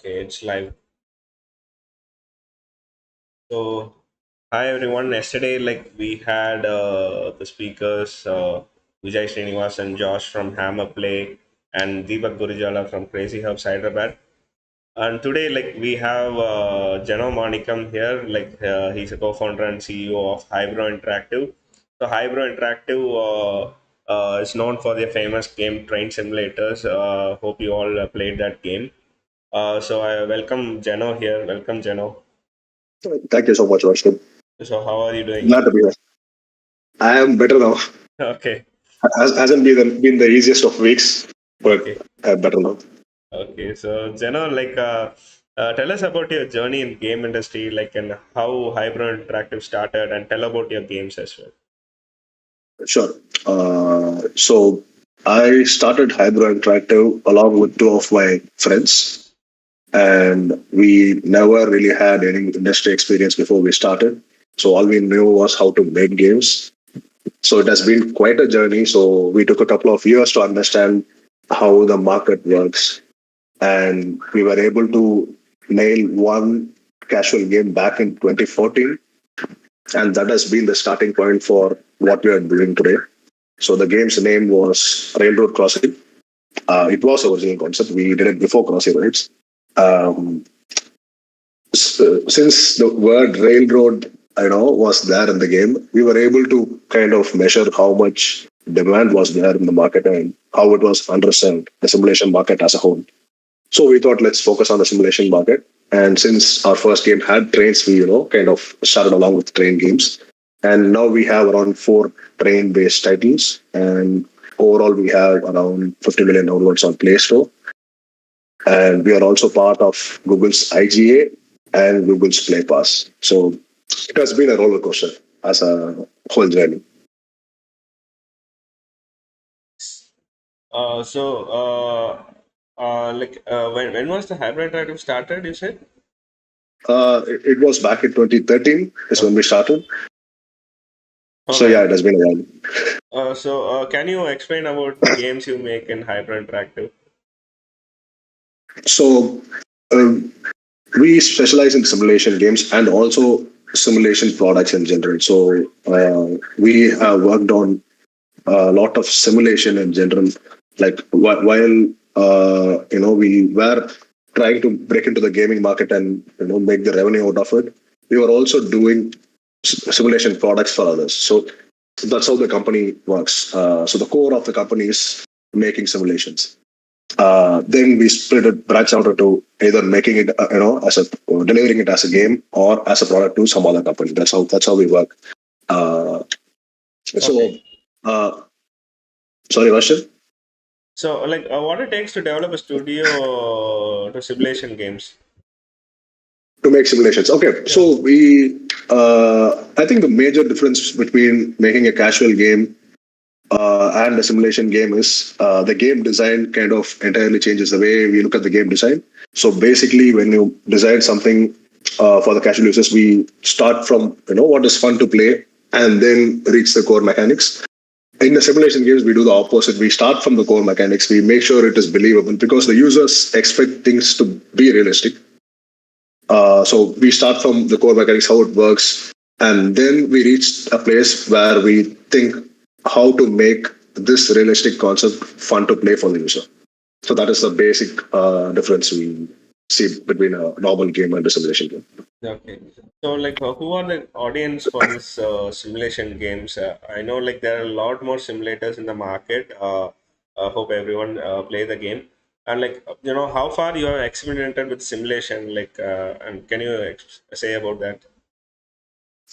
Okay, it's live. So, hi everyone. Yesterday, we had the speakers Vijay Srinivas and Josh from Hammer Play and Deepak Gurujala from Crazy Hubs Hyderabad. And today, we have Jeno Manickam here. He's a co-founder and CEO of Highbrow Interactive. So, Highbrow Interactive is known for their famous game Train Simulators. Hope you all played that game. So, I welcome Jeno here. Welcome, Jeno. Thank you so much, Rashid. So how are you doing? Glad to be here. I am better now. Okay, Hasn't been the easiest of weeks, but okay, I'm better now. okay. So Jeno, tell us about your journey in game industry, and how Hybrid Interactive started, and tell about your games as well. Sure. So I started Highbrow Interactive along with two of my friends, and we never really had any industry experience before we started. So all we knew was how to make games. So it has been quite a journey. So we took a couple of years to understand how the market works, and we were able to nail one casual game back in 2014, and that has been the starting point for what we are doing today. So the game's name was Railroad Crossing. It was our original concept. We did it before Crossing Rides. Um, since the word railroad, was there in the game, we were able to kind of measure how much demand was there in the market and how it was underserved, the simulation market as a whole. So we thought, let's focus on the simulation market. And since our first game had trains, we, kind of started along with train games. And now we have around four train based titles. And overall, we have around 50 million downloads on Play Store. And we are also part of Google's IGA and Google's Play Pass. So it has been a roller coaster as a whole journey. When was the Hybrid Interactive started? You said. It was back in 2013 is when Okay. we started. All So yeah, right. it has been a while. Can you explain about the games you make in Hybrid Interactive? So um, we specialize in simulation games and also simulation products in general. So we have worked on a lot of simulation in general. Like while we were trying to break into the gaming market and make the revenue out of it, we were also doing simulation products for others. So that's how the company works. So the core of the company is making simulations. Then we split it, branch out into either making it, as a delivering it as a game or as a product to some other company. That's how we work. Uh, so, Okay. uh, sorry, Varshan, So, what it takes to develop a studio to simulation games? to make simulations. Okay, Yeah. so I think the major difference between making a casual game and a simulation game is the game design kind of entirely changes the way we look at the game design. So basically, when you design something for the casual users, we start from what is fun to play and then reach the core mechanics. In the simulation games, we do the opposite. We start from the core mechanics. We make sure it is believable because the users expect things to be realistic. So we start from the core mechanics, how it works, and then we reach a place where we think how to make this realistic concept fun to play for the user. So that is the basic difference we see between a normal game and a simulation game. Okay. So, who are the audience for this simulation games? I know, there are a lot more simulators in the market. I hope everyone play the game. And, how far you have experimented with simulation? And can you say about that?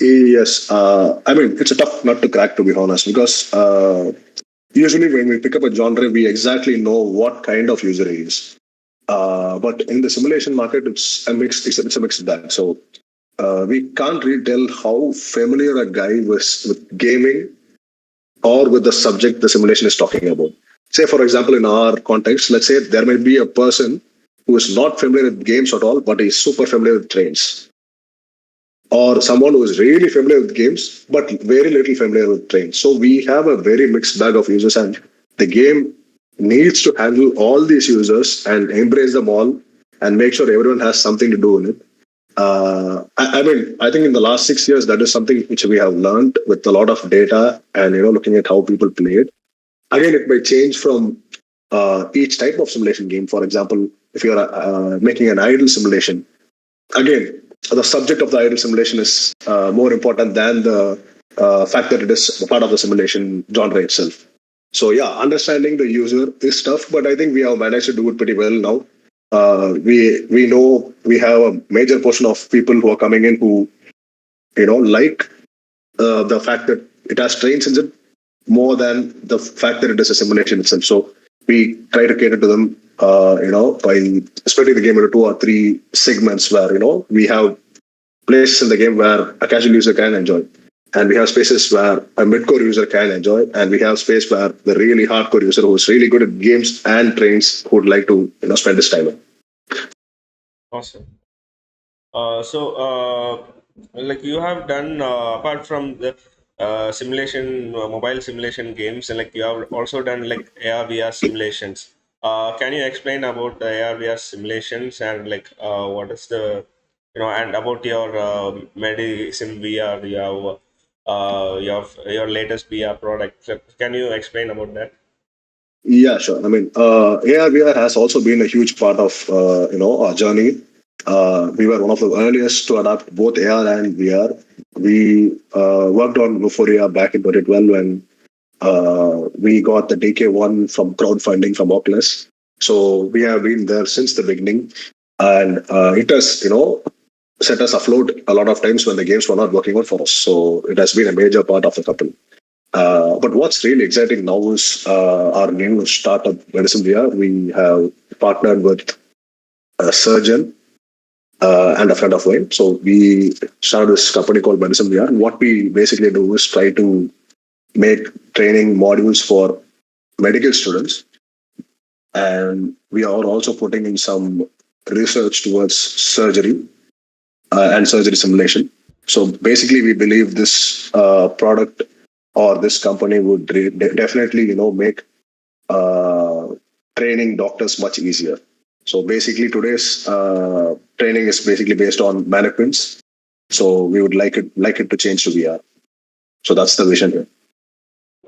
Yes, I mean it's a tough nut to crack, to be honest, because usually when we pick up a genre, we exactly know what kind of user he is. But in the simulation market, it's a mixed bag. So we can't really tell how familiar a guy was with gaming or with the subject the simulation is talking about. Say, for example, in our context, let's say there may be a person who is not familiar with games at all, but is super familiar with trains, or someone who is really familiar with games but very little familiar with trains. So we have a very mixed bag of users, and the game needs to handle all these users and embrace them all and make sure everyone has something to do in it. I mean, I think in the last 6 years, that is something which we have learned with a lot of data and looking at how people play it. Again, it may change from each type of simulation game. For example, if you're making an idle simulation, again, the subject of the idle simulation is more important than the fact that it is part of the simulation genre itself. So yeah, understanding the user is tough, but I think we have managed to do it pretty well now. We know we have a major portion of people who are coming in who like the fact that it has trains in it more than the fact that it is a simulation itself. So we try to cater to them, by splitting the game into two or three segments where we have places in the game where a casual user can enjoy, and we have spaces where a mid-core user can enjoy, and we have space where the really hardcore user who is really good at games and trains would like to spend his time in. Awesome. Like you have done apart from the simulation, mobile simulation games, and like you have also done like AR VR simulations. Can you explain about the AR VR simulations and like what is the and about your Medisim VR, your latest VR product? So can you explain about that? Yeah, sure. I mean, AR/VR has also been a huge part of our journey. We were one of the earliest to adopt both AR and VR. We worked on Euphoria back in 2012 when we got the DK1 from crowdfunding from Oculus. So we have been there since the beginning, and it has set us afloat a lot of times when the games were not working out for us. So it has been a major part of the company. But what's really exciting now is our new startup, Medicine VR. We have partnered with a surgeon and a friend of mine. So we started this company called Medicine VR. And what we basically do is try to make training modules for medical students. And we are also putting in some research towards surgery and surgery simulation. So basically, we believe this product or this company would definitely, make uh, training doctors much easier. So basically, today's training is basically based on mannequins. So we would like it to change to VR. So that's the vision here.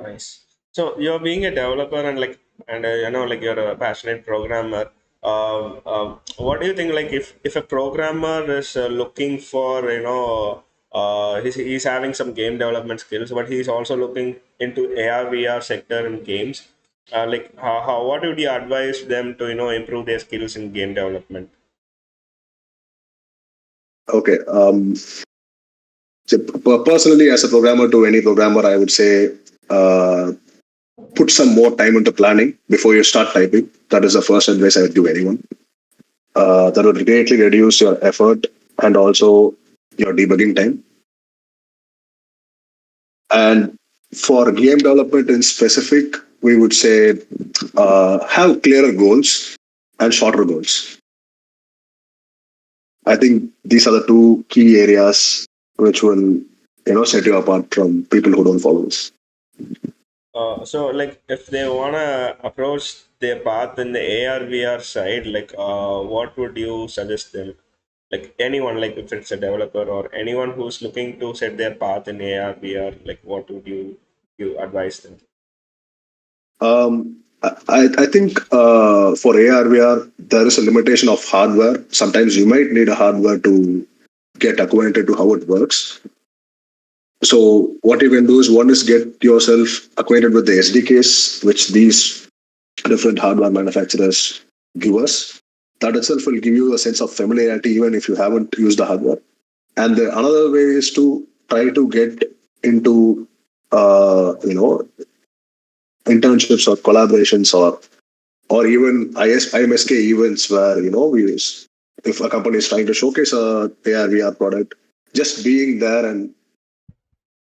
Nice. So you're being a developer and like you're a passionate programmer. What do you think? Like if a programmer is looking for he's having some game development skills, but he's also looking into AR VR sector in games. Like how what would you advise them to improve their skills in game development? Okay. So personally, as a programmer to any programmer, I would say put some more time into planning before you start typing. That is the first advice I would give anyone. That would greatly reduce your effort and also your debugging time. And for game development in specific, we would say have clearer goals and shorter goals. I think these are the two key areas which will set you apart from people who don't follow this. So like if they wanna approach their path in the AR VR side, like what would you suggest them? Like anyone, like if it's a developer or anyone who's looking to set their path in AR VR, like what would you advise them? I think for AR VR there is a limitation of hardware. Sometimes you might need a hardware to get acquainted to how it works. So what you can do is one is get yourself acquainted with the SDKs which these different hardware manufacturers give us. That itself will give you a sense of familiarity even if you haven't used the hardware. And another way is to try to get into internships or collaborations or even IMSK events where if a company is trying to showcase a AR VR product, just being there and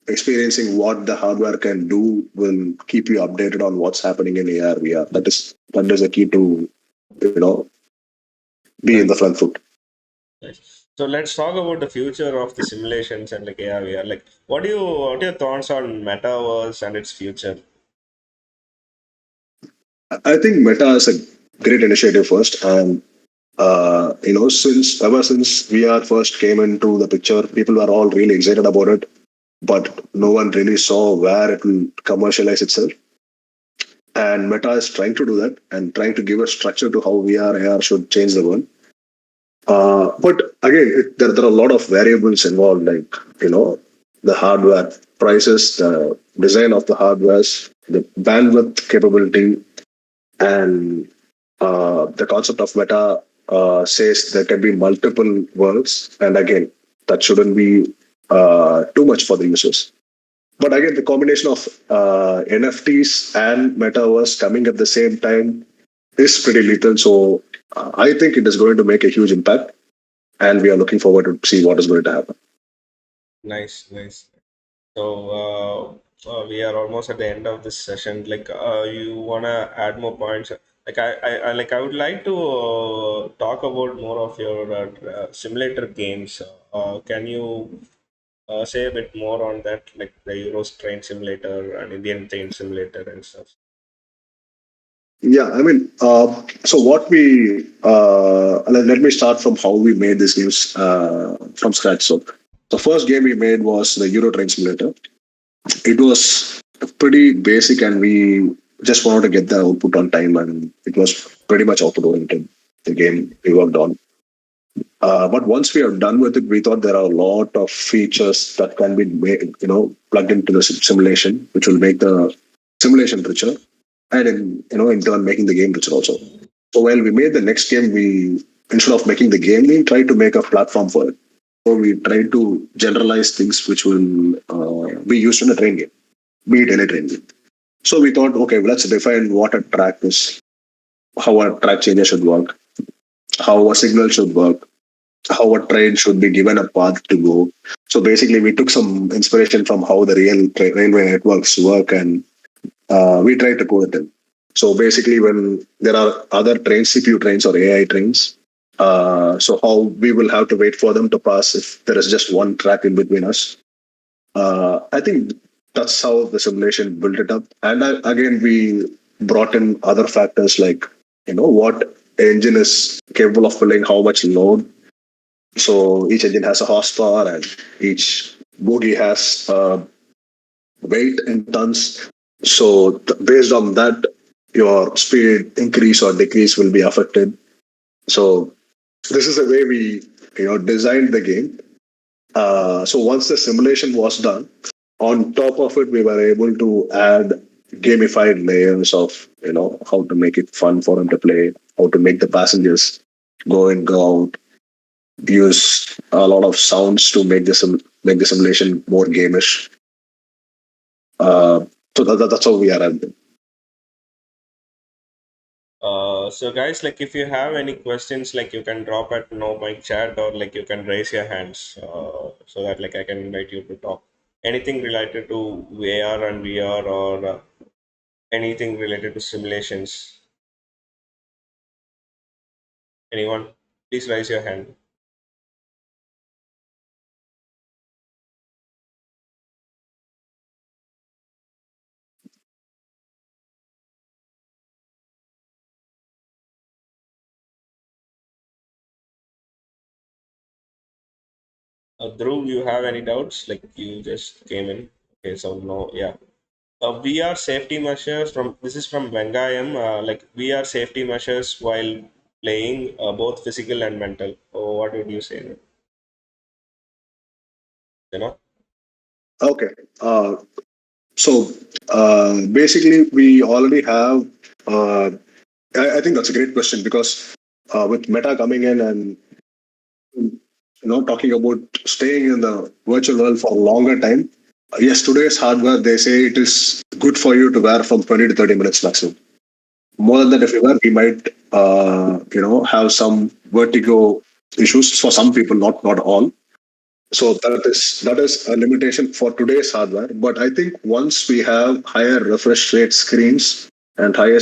experiencing what the hardware can do will keep you updated on what's happening in AR VR. That is a key to be in Nice, the front foot. nice. So let's talk about the future of the simulations and like AR VR. Like what are your thoughts on metaverse and its future? I think Meta is a great initiative first, and Since ever since VR first came into the picture, people were all really excited about it, but no one really saw where it will commercialize itself. And Meta is trying to do that and trying to give a structure to how VR AR should change the world. But again, there are a lot of variables involved, like the hardware prices, the design of the hardwares, the bandwidth capability, and the concept of meta says there can be multiple worlds, and again, that shouldn't be too much for the users. But again, the combination of NFTs and metaverse coming at the same time is pretty lethal. So I think it is going to make a huge impact, and we are looking forward to see what is going to happen. Nice, nice. So we are almost at the end of this session. Like, you wanna add more points? Like, I would like to talk about more of your simulator games. Can you say a bit more on that, like the Euros Train Simulator and Indian Train Simulator and stuff? Yeah, I mean, so what we let me start from how we made these games from scratch. So the first game we made was the Euro Train Simulator. It was pretty basic, and we just wanted to get the output on time, and it was pretty much output oriented. The game we worked on. But once we are done with it, we thought there are a lot of features that can be made, plugged into the simulation, which will make the simulation richer, and in turn making the game richer also. So while we made the next game, we instead of making the game, we tried to make a platform for it. So we tried to generalize things which will be used in a train game, be it any train game. So we thought, okay, let's define what a track is, how a track changer should work, how a signal should work, how a train should be given a path to go. So basically, we took some inspiration from how the real railway networks work, and we tried to code it in. So basically, when there are other trains, CPU trains or AI trains, so how we will have to wait for them to pass if there is just one track in between us. I think that's how the simulation built it up. And again, we brought in other factors like what engine is capable of pulling how much load. So each engine has a horsepower, and each bogie has weight in tons. So based on that, your speed increase or decrease will be affected. So this is the way we designed the game. So once the simulation was done, on top of it, we were able to add gamified layers of how to make it fun for them to play, how to make the passengers go in, go out, use a lot of sounds to make the simulation more gamish. So that's how we are at it. So guys, like if you have any questions, like you can drop at no mic chat, or like you can raise your hands, so that like I can invite you to talk. Anything related to AR and VR, or anything related to simulations. Anyone? Please raise your hand. Dhruv, you have any doubts? Like you just came in. Okay, so no, yeah. VR safety measures from this is from Vengayam. Like VR safety measures while playing, both physical and mental. Oh, what would you say? You know? Okay. So basically, we already have. I think that's a great question because with Meta coming in and talking about staying in the virtual world for a longer time. Yes, today's hardware they say it is good for you to wear from 20 to 30 minutes maximum. More than that, if you wear, we might have some vertigo issues for some people, not all. So that is a limitation for today's hardware. But I think once we have higher refresh rate screens and higher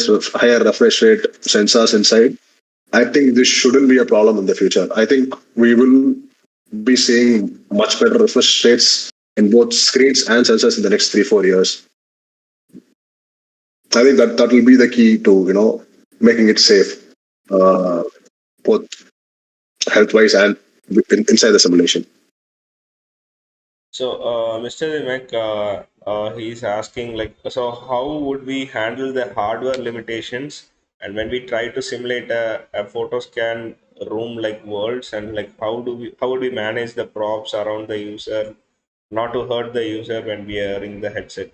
refresh rate sensors inside, I think this shouldn't be a problem in the future. I think we will be seeing much better refresh rates in both screens and sensors in the next 3 4 years. I think that will be the key to making it safe. Uh, both health wise and inside the simulation. So, Mr. Vimek, he's asking like, so how would we handle the hardware limitations? And when we try to simulate a photo scan room like worlds, and like how would we manage the props around the user, not to hurt the user when we are in the headset?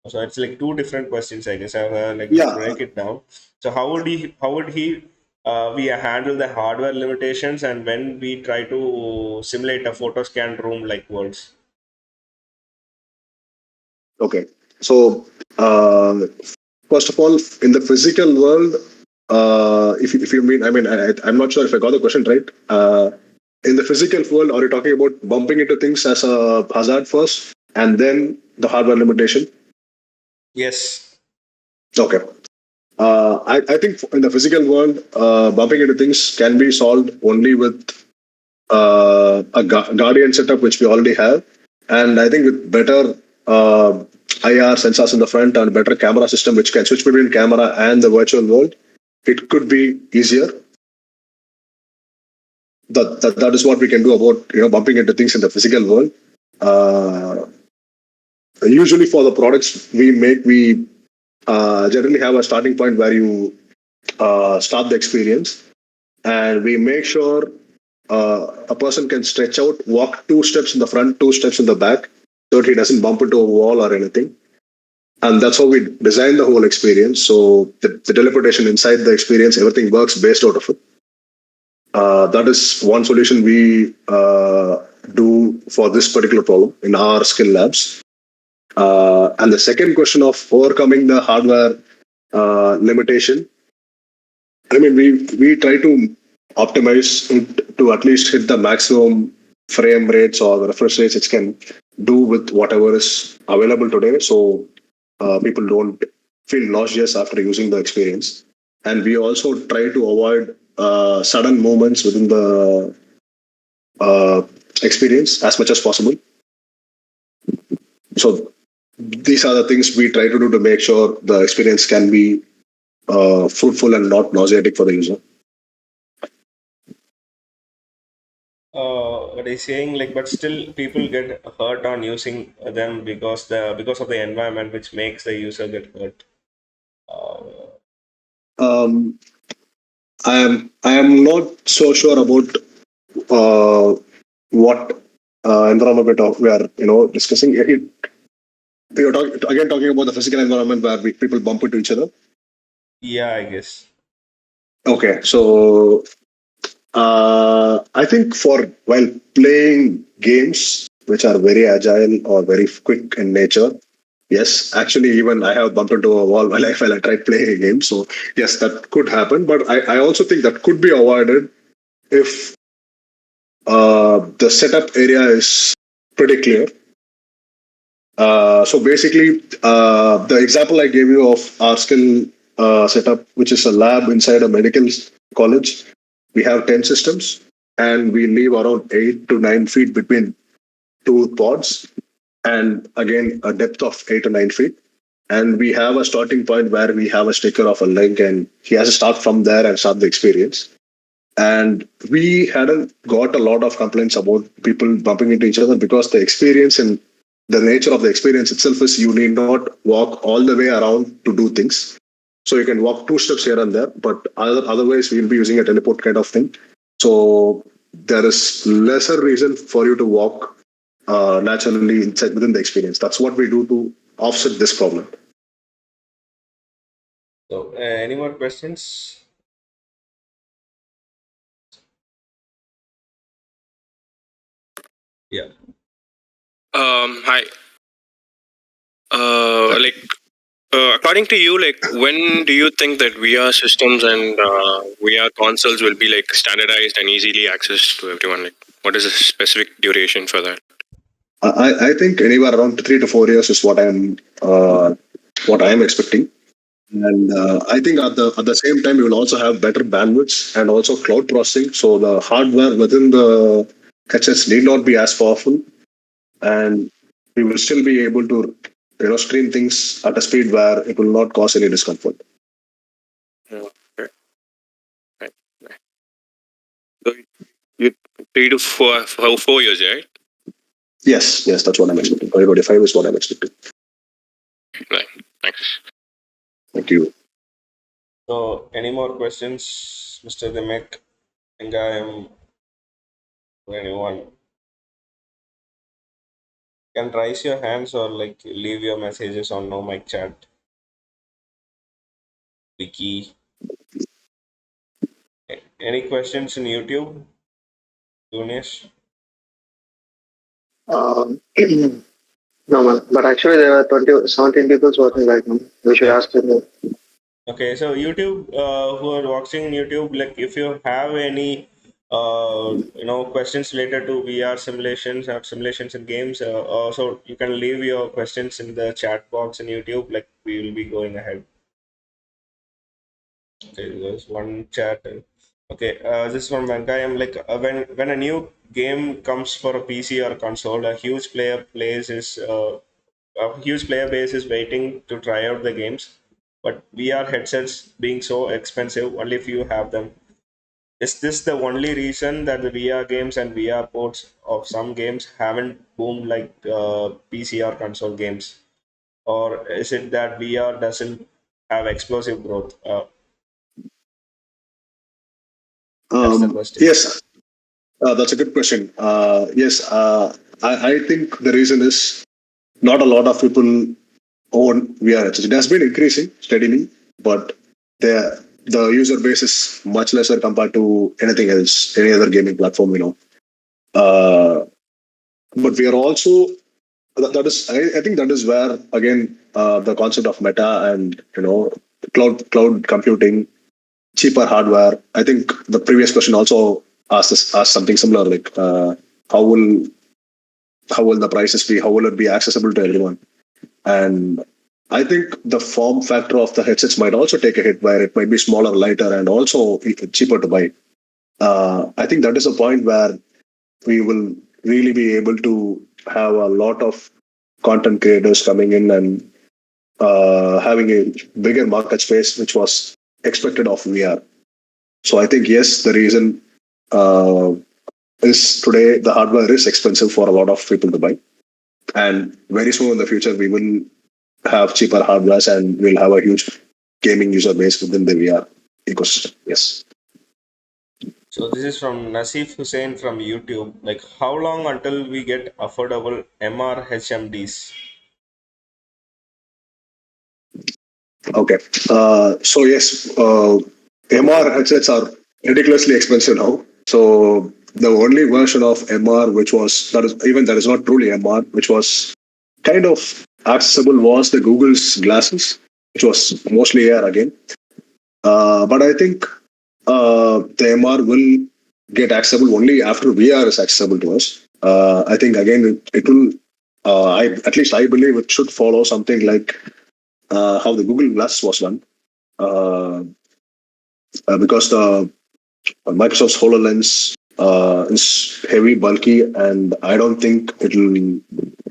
So it's like two different questions, I guess. I like just Yeah. break it down. So how would he we handle the hardware limitations and when we try to simulate a photo scan room like worlds? Okay. So first of all, in the physical world, if you mean, I mean, I'm not sure if I got the question right. In the physical world, are you talking about bumping into things as a hazard first, and then the hardware limitation? Yes. Okay. I think in the physical world, bumping into things can be solved only with a guardian setup, which we already have. And I think with better IR sensors in the front and better camera system, which can switch between camera and the virtual world, it could be easier. That is what we can do about bumping into things in the physical world. Uh, Usually for the products we make, we generally have a starting point where you start the experience, and we make sure a person can stretch out, walk 2 steps in the front, 2 steps in the back, so that he doesn't bump into a wall or anything. And that's how we design the whole experience. So the teleportation inside the experience, everything works based out of it. That is one solution we do for this particular problem in our skill labs. And the second question of overcoming the hardware limitation, I mean, we try to optimize it to at least hit the maximum frame rates or the refresh rates it can do with whatever is available today. So people don't feel nauseous after using the experience. And we also try to avoid sudden movements within the uh, experience as much as possible. So these are the things we try to do to make sure the experience can be fruitful and not nauseatic for the user. What he's saying like, but still people get hurt on using them because of the environment which makes the user get hurt. Uh, Um, I am not so sure about what environment we are discussing. We are talking about the physical environment where people bump into each other. yeah, I guess. Okay, so I think for while playing games which are very agile or very quick in nature, yes, actually, even I have bumped into a wall while I tried playing a game. So yes, that could happen. But I also think that could be avoided if the setup area is pretty clear. So basically, the example I gave you of our skill setup, which is a lab inside a medical college, we have 10 systems, and we leave around 8 to 9 feet between two pods, and again, a depth of 8 to 9 feet. And we have a starting point where we have a sticker of a link, and he has to start from there and start the experience. And we hadn't got a lot of complaints about people bumping into each other because the experience and the nature of the experience itself is you need not walk all the way around to do things. So you can walk 2 steps here and there, but otherwise we'll be using a teleport kind of thing. So there is lesser reason for you to walk naturally inside within the experience. That's what we do to offset this problem. So, any more questions? Yeah. Hi. Like, according to you, like, when do you think that VR systems and VR consoles will be like standardized and easily accessed to everyone? Like, what is the specific duration for that? I think anywhere around 3 to 4 years is what I am expecting. And I think at the same time, we will also have better bandwidths and also cloud processing. So the hardware within the headsets need not be as powerful, and we will still be able to stream things at a speed where it will not cause any discomfort. Yeah. Okay. So you 3 to 4 years, right? Yes, that's what I'm expecting. 2025 is what I'm expecting. Right. Thanks. Thank you. So, any more questions, Mr. Demek? Think I am anyone. Can raise your hands or like leave your messages on no mic chat. Vicky. Any questions in YouTube? Dunesh? Um, no, man. But actually, there are 17 people watching right now. We should Yeah. ask them. Okay, so YouTube, who are watching YouTube, like if you have any, questions related to VR simulations or simulations in games, also you can leave your questions in the chat box in YouTube. Like we will be going ahead. Okay, there's one chat. Okay, this is from Venkayam. Like when a new game comes for a PC or console, a huge player base is waiting to try out the games. But VR headsets being so expensive, only few have them. Is this the only reason that the VR games and VR ports of some games haven't boomed like PC or console games? Or is it that VR doesn't have explosive growth? That's the question. Yes, that's a good question. Yes, I think the reason is not a lot of people own VR headsets. It has been increasing steadily, but the user base is much lesser compared to anything else, any other gaming platform. Uh, but we are also that is I think that is where again the concept of meta and cloud computing, cheaper hardware. I think the previous question also asked something similar, like how will how will the prices be? How will it be accessible to everyone? And I think the form factor of the headsets might also take a hit, where it might be smaller, lighter, and also cheaper to buy. I think that is a point where we will really be able to have a lot of content creators coming in and having a bigger market space, which was expected of VR. So I think yes, the reason uh, is today the hardware is expensive for a lot of people to buy, and very soon in the future we will have cheaper hardwares and we'll have a huge gaming user base within the VR ecosystem. Yes. So this is from Nasif Hussain from YouTube. Like, how long until we get affordable MR HMDs? Okay. So yes, MR headsets are ridiculously expensive now. So the only version of MR, which was that is not truly MR, which was kind of accessible, was the Google's glasses, which was mostly AR again. But I think the MR will get accessible only after VR is accessible to us. I think again it will. At least I believe it should follow something like how the Google Glass was done, uh, because the Microsoft's HoloLens is heavy, bulky, and I don't think it will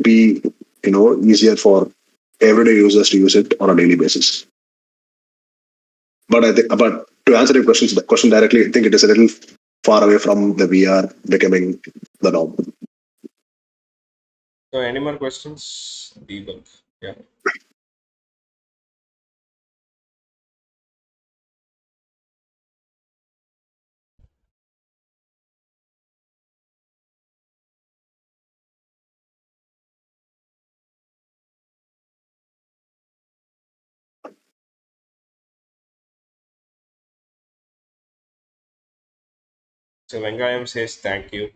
be easier for everyday users to use it on a daily basis. But to answer your question directly, I think it is a little far away from the VR becoming the norm. So any more questions? Deepak. Yeah. So Venkayam says thank you.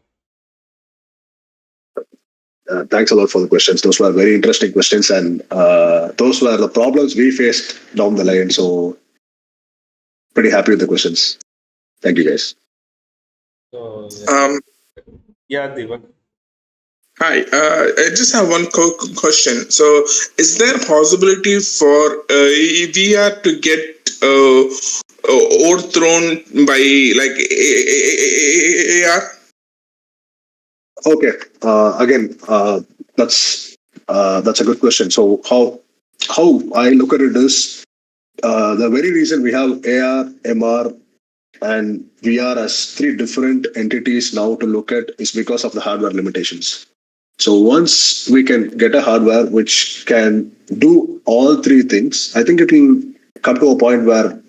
Thanks a lot for the questions. Those were very interesting questions, and those were the problems we faced down the line. So pretty happy with the questions. Thank you, guys. So Um, yeah, Deepak. Hi, I just have one question. So, is there a possibility for VR to get overthrown by like AR? Okay. Again, that's a good question. So how I look at it is the very reason we have AR, MR, and VR as three different entities now to look at is because of the hardware limitations. So once we can get a hardware which can do all three things, I think it will come to a point where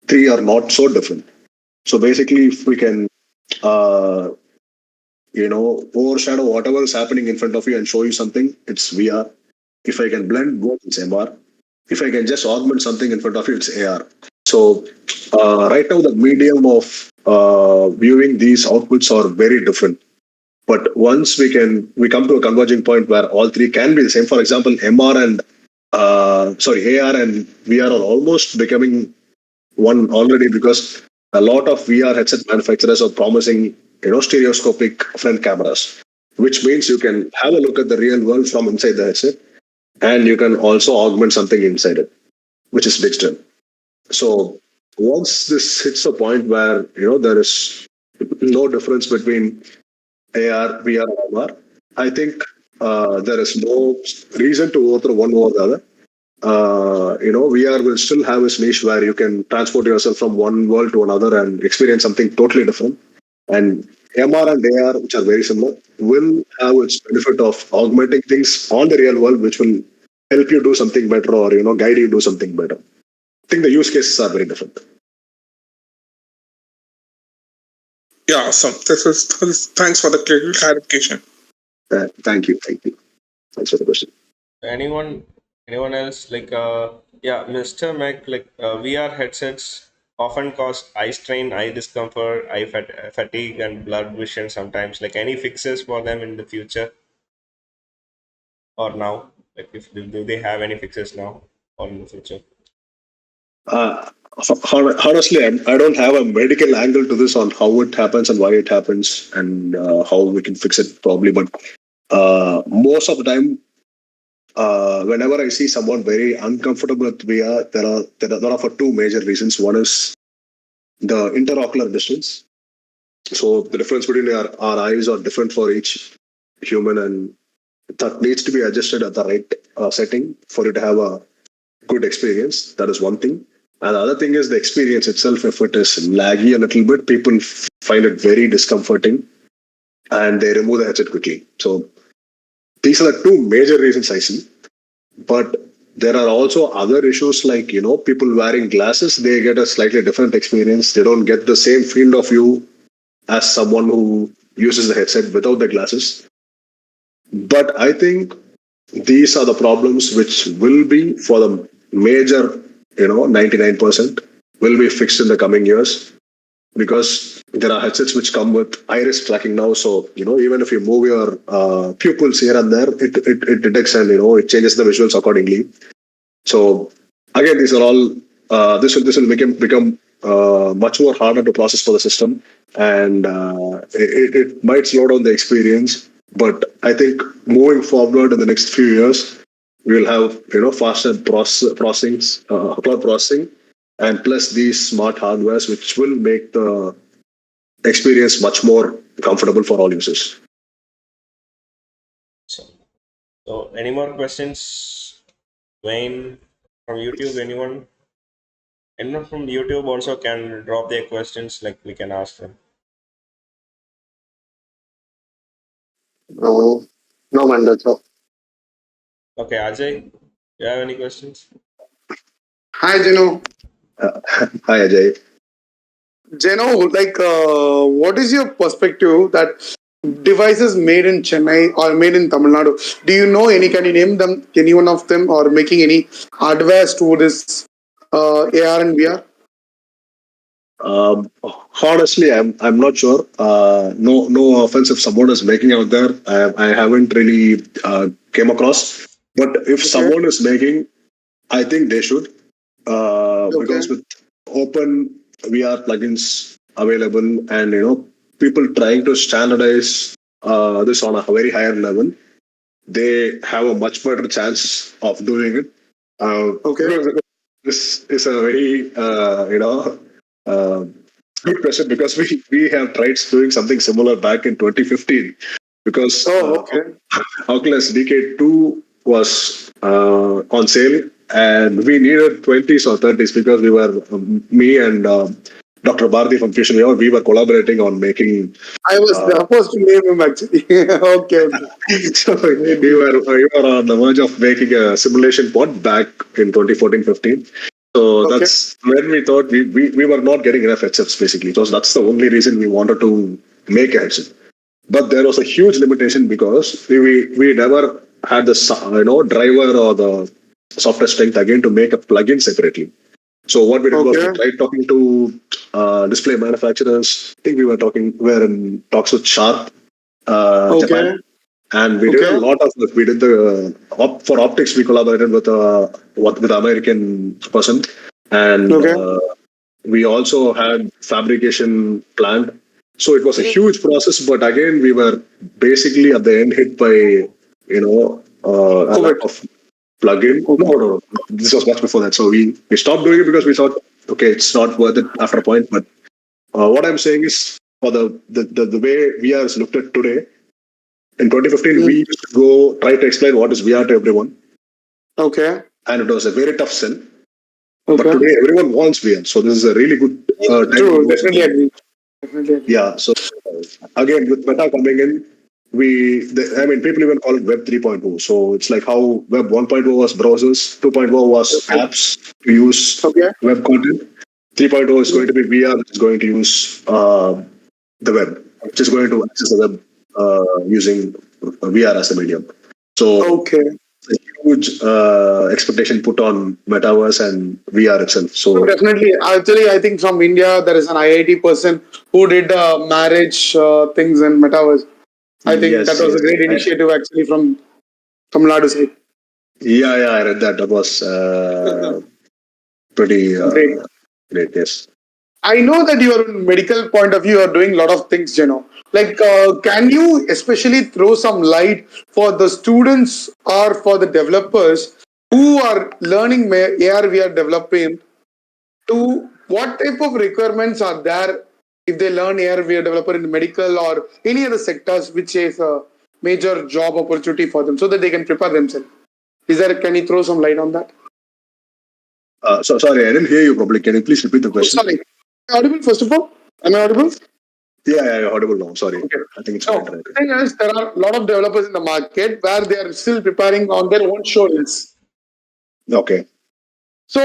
three are not so different. So basically, if we can, uh, overshadow whatever is happening in front of you and show you something, it's VR. If I can blend both, it's MR. If I can just augment something in front of you, it's AR. So right now, the medium of viewing these outputs are very different. But once we come to a converging point where all three can be the same. For example, AR and VR are almost becoming one already, because a lot of VR headset manufacturers are promising stereoscopic front cameras, which means you can have a look at the real world from inside the headset, and you can also augment something inside it, which is digital. So once this hits a point where there is no difference between AR, VR, and MR, I think there is no reason to overthrow one over the other. VR will still have its niche where you can transport yourself from one world to another and experience something totally different. And MR and AR, which are very similar, will have its benefit of augmenting things on the real world, which will help you do something better, or guide you do something better. I think the use cases are very different. Yeah, awesome. Thanks for the clarification. Thank you. Thanks for the question. Anyone else, Mr. Mac, VR headsets often cause eye strain, eye discomfort, fatigue, and blurred vision sometimes. Like, any fixes for them in the future or now? Like, if do they have any fixes now or in the future? Uh, Honestly, I don't have a medical angle to this on how it happens and why it happens, and how we can fix it probably. But most of the time, whenever I see someone very uncomfortable with VR, there are for two major reasons. One is the interocular distance. So the difference between our eyes are different for each human, and that needs to be adjusted at the right setting for you to have a good experience. That is one thing. And the other thing is the experience itself. If it is laggy a little bit, people find it very discomforting, and they remove the headset quickly. So these are the two major reasons I see. But there are also other issues, like people wearing glasses. They get a slightly different experience. They don't get the same field of view as someone who uses the headset without the glasses. But I think these are the problems which will be, for the major 99%, will be fixed in the coming years, because there are headsets which come with iris tracking now. So even if you move your pupils here and there, it detects, and it changes the visuals accordingly. So again, these are all this will become much more harder to process for the system, and it might slow down the experience. But I think moving forward in the next few years, we will have faster upload processing, and plus these smart hardwares, which will make the experience much more comfortable for all users. So any more questions, Wayne, from YouTube? Anyone from YouTube also can drop their questions, like we can ask them. No, no, man, that's all. Okay, Ajay, do you have any questions? Hi, Jeno. Hi, Ajay. Jeno, what is your perspective that devices made in Chennai or made in Tamil Nadu? Do you know any? Can you name them? Any one of them, or making any hardwares to this AR and VR? Honestly, I'm not sure. No offense if someone is making out there. I haven't really came across. But if someone is making, I think they should, because with open VR plugins available, and people trying to standardize this on a very higher level, they have a much better chance of doing it. This is a very good question, because we have tried doing something similar back in 2015, because Oculus DK2 was on sale, and we needed 20s or 30s, because we were me and Dr. Bharati from Fusion, we were collaborating on making. I was supposed to name him actually. Okay. So we were on the verge of making a simulation pod back in 2014-15. So Okay. that's when we thought we were not getting enough headsets basically. So that's the only reason we wanted to make a headset. But there was a huge limitation because we never had the driver or the software strength again to make a plugin separately. So what we did was we Okay. tried talking to display manufacturers. I think we were in talks with Sharp, Okay. Japan, and we did a Okay. lot of work. We did for optics. We collaborated with an American person, and Okay. we also had fabrication planned. So it was a huge process, but again, we were basically at the end hit by a lack COVID. of plugin. No. This was much before that. So we stopped doing it because we thought, okay, it's not worth it after a point. But what I'm saying is, for the way VR is looked at today, in 2015, we used to go try to explain what is VR to everyone, Okay. and it was a very tough sell. But Okay. today, everyone wants VR, so this is a really good time to True. do Definitely something. agree. Definitely agree. Yeah. So again, with Meta coming in, people even call it Web 3.0. So it's like how Web 1.0 was browsers, 2.0 was apps to use Okay. web content. 3.0 is going to be VR, which is going to use the web, which is going to access the web using VR as a medium. So Okay. a huge expectation put on metaverse and VR itself. So So definitely, actually, I think from India there is an IIT person who did marriage things in metaverse. I think that yes, was a great initiative actually from Tamil Nadu side. yeah, I read that. That was pretty Great. great. Yes. I know that you are in medical point of view, you are doing a lot of things, Like, can you especially throw some light for the students or for the developers who are learning AR VR developing to what type of requirements are there if they learn AR VR developer in medical or any other sectors which is a major job opportunity for them so that they can prepare themselves? Can you throw some light on that? So sorry, I didn't hear you properly. Can you please repeat the Oh, question? sorry. Am I audible first of all? Am I audible? Yeah, you're audible now. Sorry, Okay. I think it's No, my internet. the thing is, there are a lot of developers in the market where they are still preparing on their own showreels. Okay. So,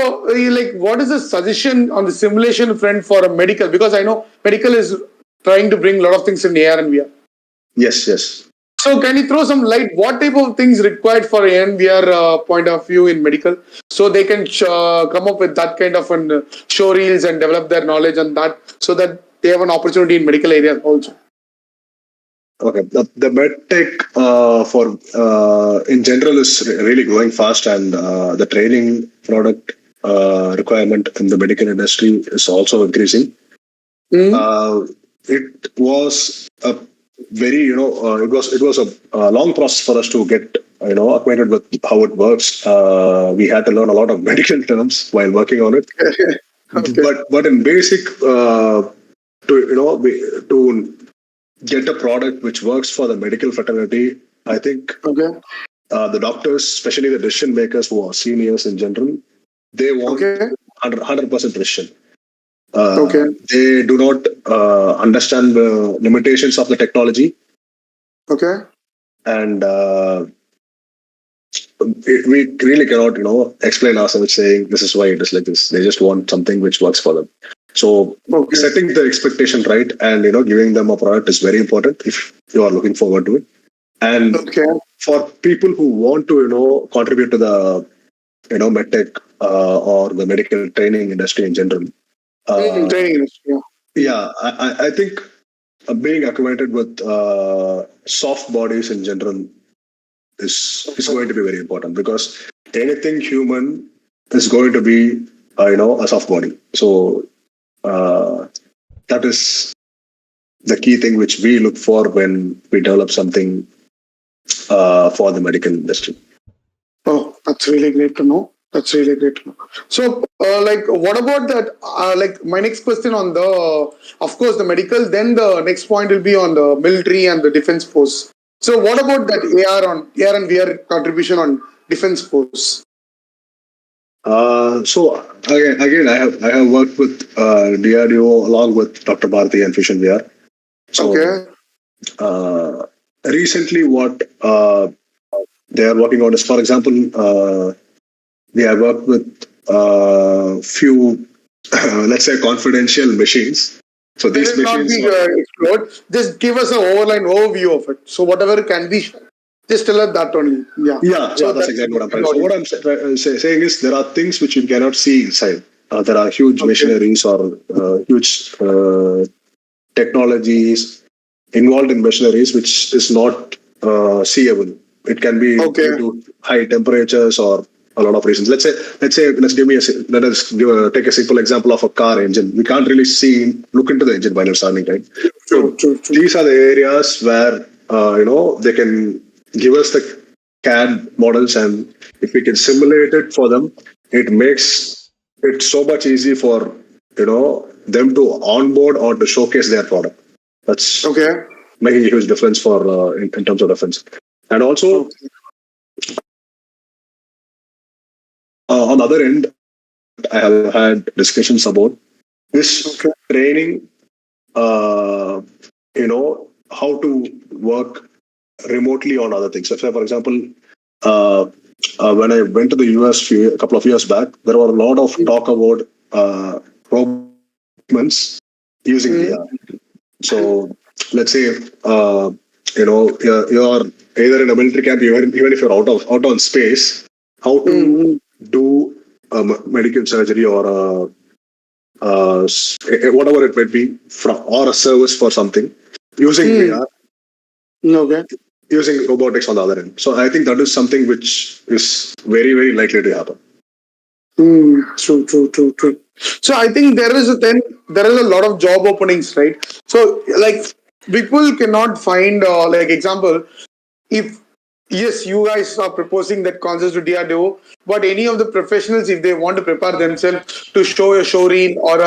what is the suggestion on the simulation front for a medical? Because I know medical is trying to bring a lot of things in AR and VR. Yes. So, can you throw some light? What type of things required for AR and VR point of view in medical? So they can come up with that kind of an showreels and develop their knowledge on that, so that they have an opportunity in medical area also. Okay. The medtech for in general is really growing fast, and the training product requirement in the medical industry is also increasing. It was a very it was a long process for us to get acquainted with how it works. We had to learn a lot of medical terms while working on it. Okay. But in basic to get a product which works for the medical fraternity, I think Okay. the doctors, especially the decision makers who are seniors in general, they want Okay. 100% precision. Okay. They do not understand the limitations of the technology, Okay. and we really cannot explain ourselves saying this is why it is like this. They just want something which works for them. So Okay. setting the expectation right and giving them a product is very important if you are looking forward to it. And Okay. for people who want to contribute to the medtech or the medical training industry in general, Training industry. Yeah. I think being acquainted with soft bodies in general is going to be very important, because anything human is going to be a soft body. So that is the key thing which we look for when we develop something for the medical industry. Oh, that's really great to know. That's really great to know. So, what about that? My next question on of course, the medical. Then the next point will be on the military and the defense force. So, what about that AR and VR contribution on defense force? So again, I have worked with DRDO along with Dr. Bharati and Fusion VR. So Okay. Recently, what they are working on is, for example, we have worked with few, let's say, confidential machines. So Let these it not machines be are, explored. Just give us an overview of it. So whatever can be, just tell us that only. Yeah. yeah, So that's that's exactly what I'm the trying. So what audience. I'm saying is there are things which you cannot see inside. There are huge Okay. machineries or huge technologies involved in machineries which is not seeable. It can be Okay. due to high temperatures or a lot of reasons. Let us take a simple example of a car engine. We can't really look into the engine while it's running, right? So True. these are the areas where they can give us the CAD models, and if we can simulate it for them, it makes it so much easy for them to onboard or to showcase their product. That's Okay. making a huge difference for in terms of defense. And also Okay. on the other end, I have had discussions about this Okay. training. How to work remotely on other things. So, for example, uh, when I went to the US a couple of years back, there were a lot of talk about robots using Mm. VR. So let's say you're either in a military camp, even if you're out on space, how to Mm. do a medical surgery or whatever it might be, or a service for something using Mm. VR, Okay. using robotics on the other end. So I think that is something which is very, very likely to happen. True. So I think there is a lot of job openings, right? So like people cannot find like example, if yes, you guys are proposing that concepts to DRDO, but any of the professionals, if they want to prepare themselves to show a show reel or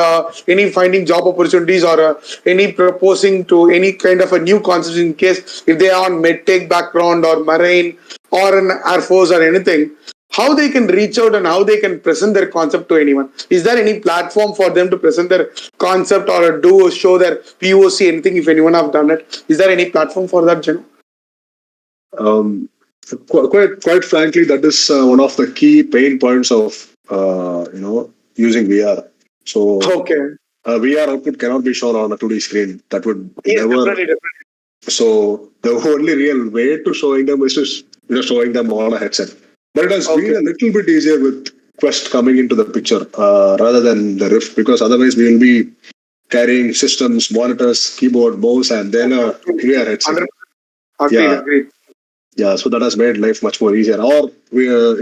any finding job opportunities or any proposing to any kind of a new concept in case if they are on medtech background or marine or an air force or anything, how they can reach out and how they can present their concept to anyone. Is there any platform for them to present their concept or do show their POC anything if anyone have done it? Is there any platform for that, Jeno? Um, quite frankly, that is one of the key pain points of using VR. So Okay. VR output cannot be shown on a 2D screen. That would Yes, never. definitely. So the only real way to showing them is to showing them on a headset. But it has been Okay. a little bit easier with Quest coming into the picture rather than the Rift, because otherwise we will be carrying systems, monitors, keyboard, mouse, and then a VR headset. 100% Yeah, agreed. yeah. So that has made life much more easier. Or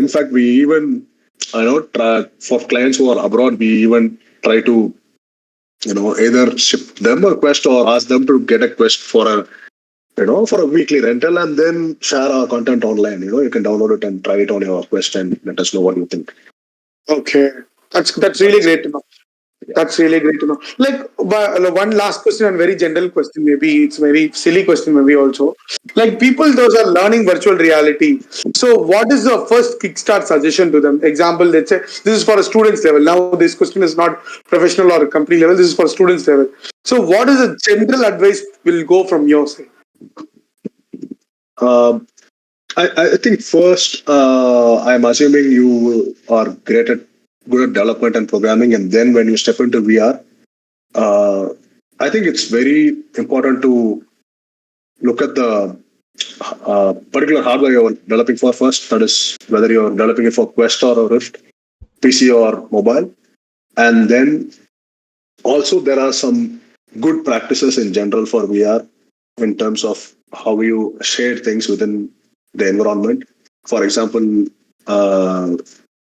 in fact, we even try, for clients who are abroad, we even try to either ship them a Quest or ask them to get a Quest for a weekly rental, and then share our content online. You can download it and try it on your Quest and let us know what you think. Okay. That's really great to know. That's really great to know. Like one last question and very general question, maybe it's very silly question, maybe also. Like people, those are learning virtual reality. So what is the first kickstart suggestion to them? Example, let's say this is for a student's level. Now this question is not professional or company level. This is for students level. So what is the general advice will go from your side? Um, I think first, I'm assuming you are good at development and programming, and then when you step into VR, I think it's very important to look at the particular hardware you're developing for first. That is whether you're developing it for Quest or a Rift, PC or mobile, and then also there are some good practices in general for VR in terms of how you share things within the environment. For example, uh,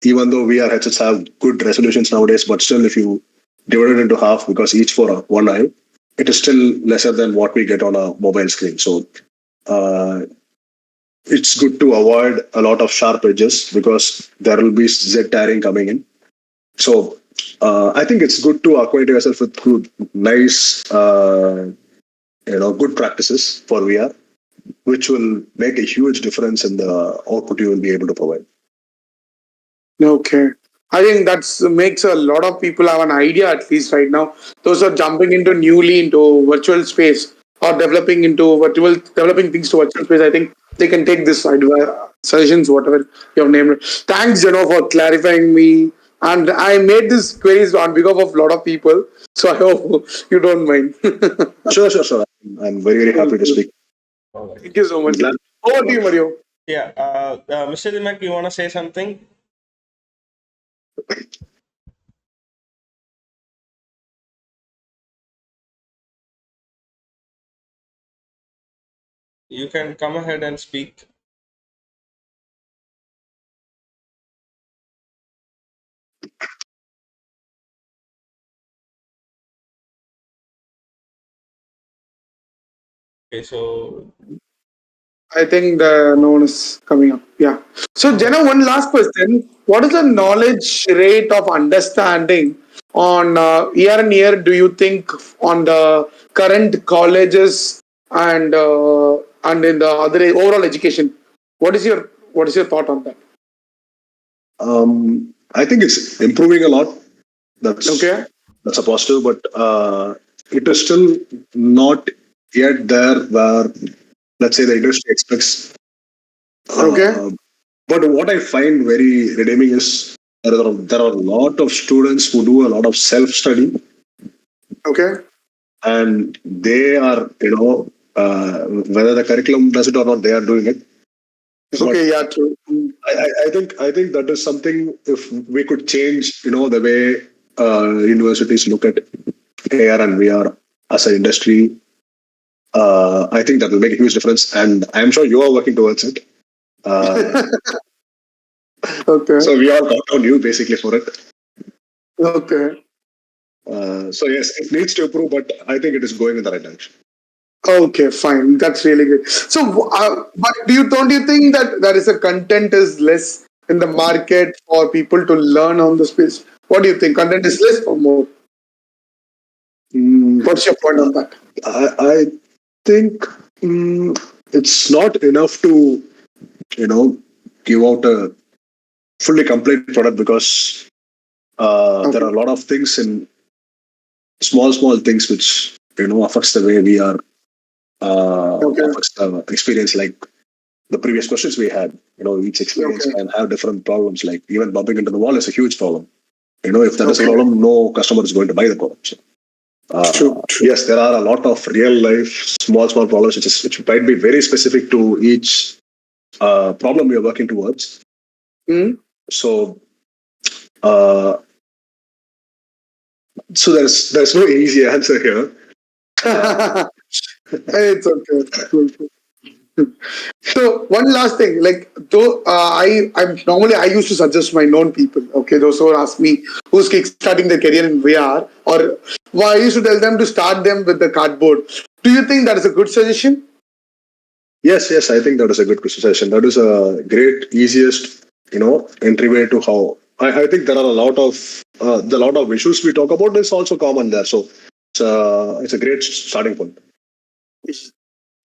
even though VR headsets have good resolutions nowadays, but still, if you divide it into half, because each for one eye, it is still lesser than what we get on a mobile screen. So uh, it's good to avoid a lot of sharp edges because there will be Z tearing coming in. So I think it's good to acquaint yourself with nice, good practices for VR, which will make a huge difference in the output you will be able to provide. Okay. I think that's makes a lot of people have an idea at least right now. Those are jumping into newly into virtual space or developing things to virtual space. I think they can take this suggestions, whatever you have named. Thanks, Jeno, for clarifying me. And I made this queries on behalf of a lot of people, so I hope you don't mind. Sure. I'm very, very happy to speak. All right. Thank you so I'm much. glad. Over to you, Mario. Yeah. Mr. Dimak, you want to say something? You can come ahead and speak. Okay, so I think the no one is coming up. Yeah. So, Jenna, one last question. What is the knowledge rate of understanding on year and year? Do you think on the current colleges and in the other overall education? What is your thought on that? I think it's improving a lot. That's Okay. that's a positive, but it is still not yet there where, let's say, the industry expects. Okay. But what I find very redeeming is there are a lot of students who do a lot of self study, Okay. and they are, whether the curriculum does it or not, they are doing it. But Okay. Yeah. True. I think that is something, if we could change, the way universities look at AR and VR as an industry. I think that will make a huge difference, and I'm sure you are working towards it. Uh, Okay. so we all count on you basically for it. Okay. So yes, it needs to improve, but I think it is going in the right direction. Okay, fine. That's really good. So, but don't you think that there is a content is less in the market for people to learn on the space? What do you think? Content is less or more? Mm, What's your point on that? I think it's not enough to give out a fully complete product, because there are a lot of things in small things which affects the way we are affects the experience. Like the previous questions we had, each experience Okay. can have different problems. Like even bumping into the wall is a huge problem. If that is a problem, no customer is going to buy the product. So, True. yes, there are a lot of real life small problems which might be very specific to each problem we are working towards. Hmm? So so there's no easy answer here. It's okay. Cool. So one last thing, like though I used to suggest my known people, okay, those who ask me who's kickstarting their career in VR, or I used to tell them to start them with the cardboard. Do you think that is a good suggestion? Yes, I think that is a good suggestion. That is a great, easiest, entryway to how. I think there are the lot of issues we talk about is also common there. So it's a great starting point.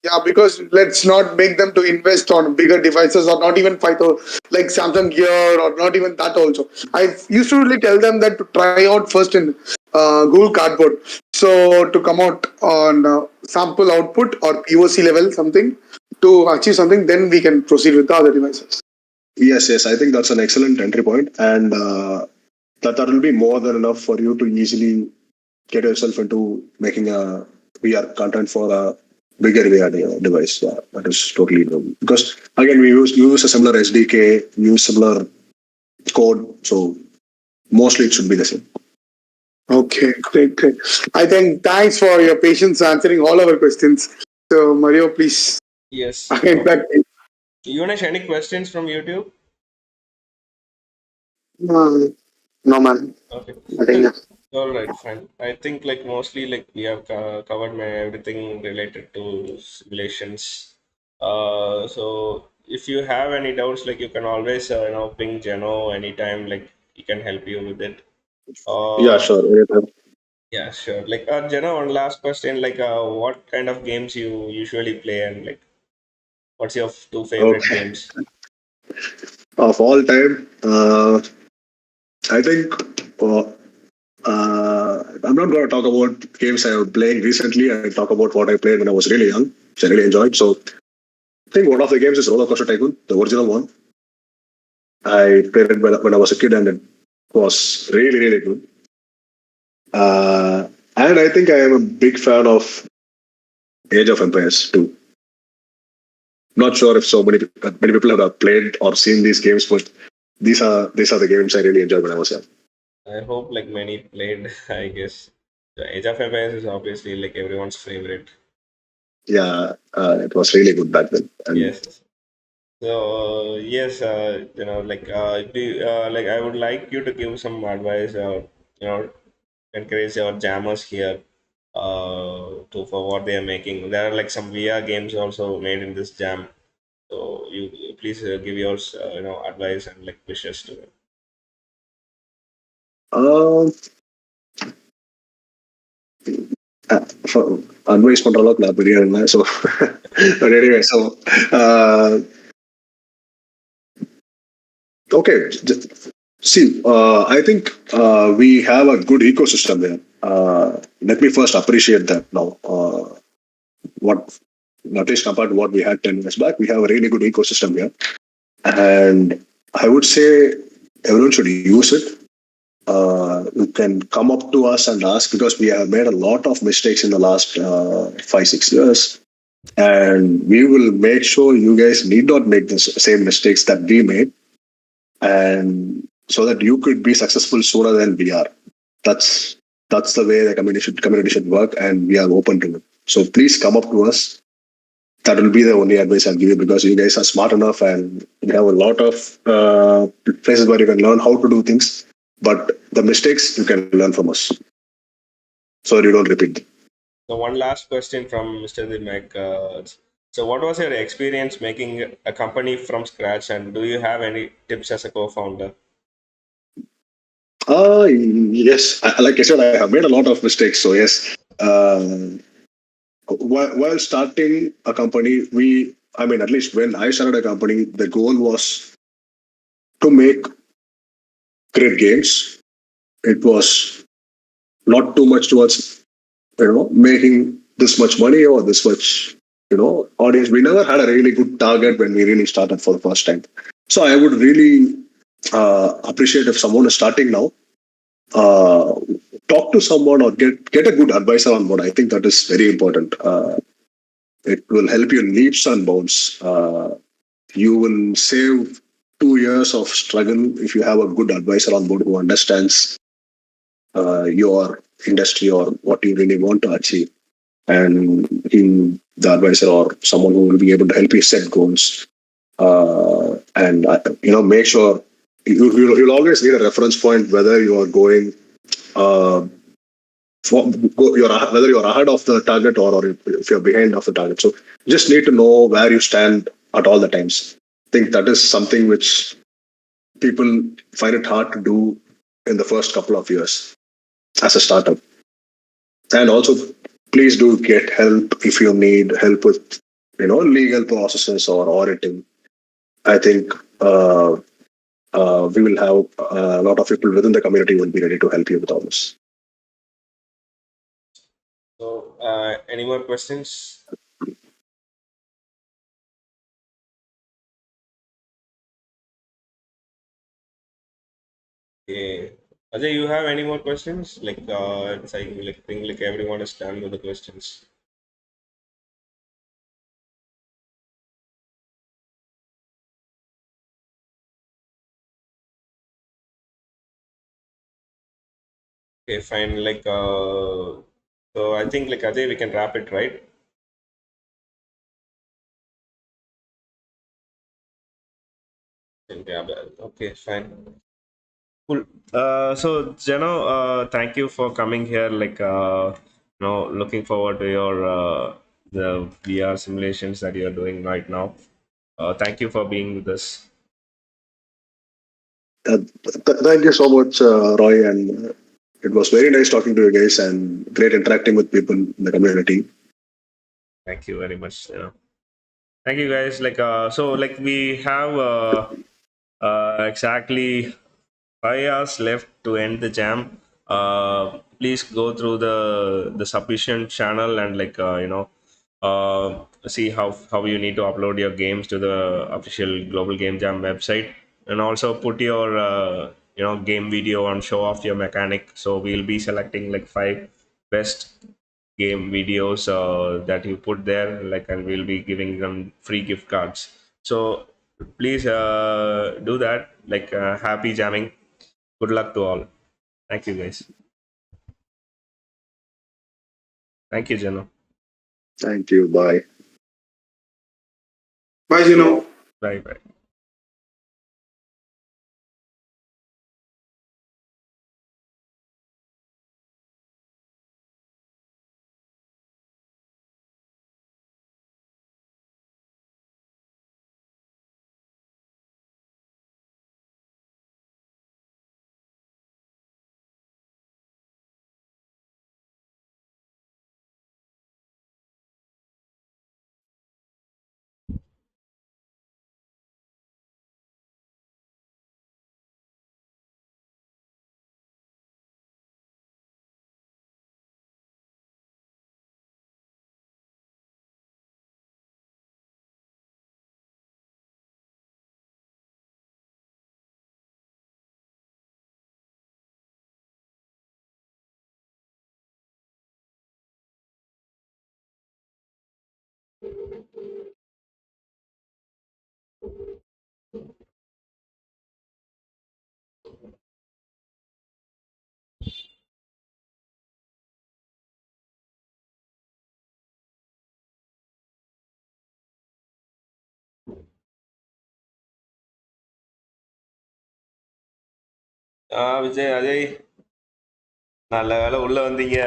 Yeah, because let's not make them to invest on bigger devices or not even fight like Samsung Gear or not even that also. I used to really tell them that to try out first in Google Cardboard. So to come out on sample output or POC level something to achieve something, then we can proceed with the other devices. Yes, I think that's an excellent entry point, and that will be more than enough for you to easily get yourself into making a VR content for a bigger VR device. Yeah, that is totally true. Because again, we use a similar SDK, use similar code, so mostly it should be the same. Okay, great. I think thanks for your patience answering all our questions. So Mario, please. yes. Again, back to you. Yunesh, any questions from YouTube? No, man. Okay. I think yes. All right, fine. I think like mostly like we have covered everything related to simulations. So if you have any doubts, like you can always ping Jeno anytime. Like he can help you with it. Yeah, Uh, sure. Anytime. yeah, sure. Like Jeno, one last question. Like, what kind of games you usually play, and like, what's your two favorite Okay. games? Of all time, I think I'm not going to talk about games I was playing recently. I talk about what I played when I was really young, which I really enjoyed. So I think one of the games is Roller Coaster Tycoon, the original one. I played it when I was a kid, and it was really, really good. And I think I am a big fan of Age of Empires too. Not sure if many people have played or seen these games, but these are the games I really enjoyed when I was young. I hope like many played. I guess the Age of Empires is obviously like everyone's favorite. Yeah, it was really good back then. And Yes. So yes, like like I would like you to give some advice, encourage our jammers here, to for what they are making. There are like some VR games also made in this jam. So you please give your advice and like wishes to them. uh, for advice பண்ற அளவுக்கு நான் பெரிய இல்லை. So but anyway, so uh, okay. See, I think we have a good ecosystem there. Let me first appreciate that now. What, at least compared to what we had 10 years back, we have a really good ecosystem here. And I would say everyone should use it. You can come up to us and ask, because we have made a lot of mistakes in the last 5-6 years, and we will make sure you guys need not make the same mistakes that we made, and so that you could be successful sooner than we are. That's the way the community should work, and we are open to it. So please come up to us. That will be the only advice I'll give you, because you guys are smart enough, and we have a lot of places where you can learn how to do things. But the mistakes you can learn from us, so you don't repeat them. So one last question from Mr. Dimek. So what was your experience making a company from scratch, and do you have any tips as a co-founder? Yes, like I said, I have made a lot of mistakes. So yes, while starting a company, at least when I started a company, the goal was to make great games. It was not too much towards making this much money or this much audience. We never had a really good target when we really started for the first time. So I would really appreciate if someone is starting now, uh, talk to someone or get a good advisor on board. I think that is very important. It will help you in leaps and bounds. You will save 2 years of struggle if you have a good advisor on board who understands your industry or what you really want to achieve, and the advisor or someone who will be able to help you set goals, and make sure you'll always need a reference point, whether you are going whether you're ahead of the target, or if you're behind of the target. So you just need to know where you stand at all the times. I think that is something which people find it hard to do in the first couple of years as a startup. And also, please do get help if you need help with legal processes or auditing. I think we will have a lot of people within the community will be ready to help you with all this. So any more questions? Okay. Ajay, you have any more questions? Like, it's like think like everyone is done with the questions. Okay, fine. Like, so I think like Ajay, we can wrap it, right? Yeah. Okay, fine. Cool. So Jeno, thank you for coming here. Like, looking forward to your the VR simulations that you're doing right now. Thank you for being with us. Thank you so much, Roy, and it was very nice talking to you guys and great interacting with people in the community. Thank you very much. Thank you guys. Like, so like we have exactly 5 hours left to end the jam. Please go through the submission channel and see how you need to upload your games to the official Global Game Jam website, and also put your game video and show off your mechanic. So we'll be selecting like 5 best game videos that you put there, and we'll be giving them free gift cards. So please do that. Happy jamming. Good luck to all. Thank you, guys. Thank you, Jeno. Thank you. Bye. Bye, Jeno. Bye bye. Vijay Ajay, நல்ல வேலை உள்ள வந்தீங்க.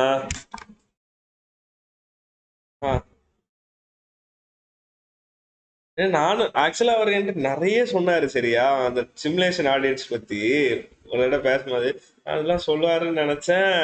ஆ ஆ நானும் ஆக்சுவலா அவர் என்கிட்ட நிறைய சொன்னாரு. சரியா, அந்த சிமுலேஷன் ஆடியன்ஸ் பத்தி உங்கள்கிட்ட பேசும்போது அதெல்லாம் சொல்லுவாருன்னு நினைச்சேன்.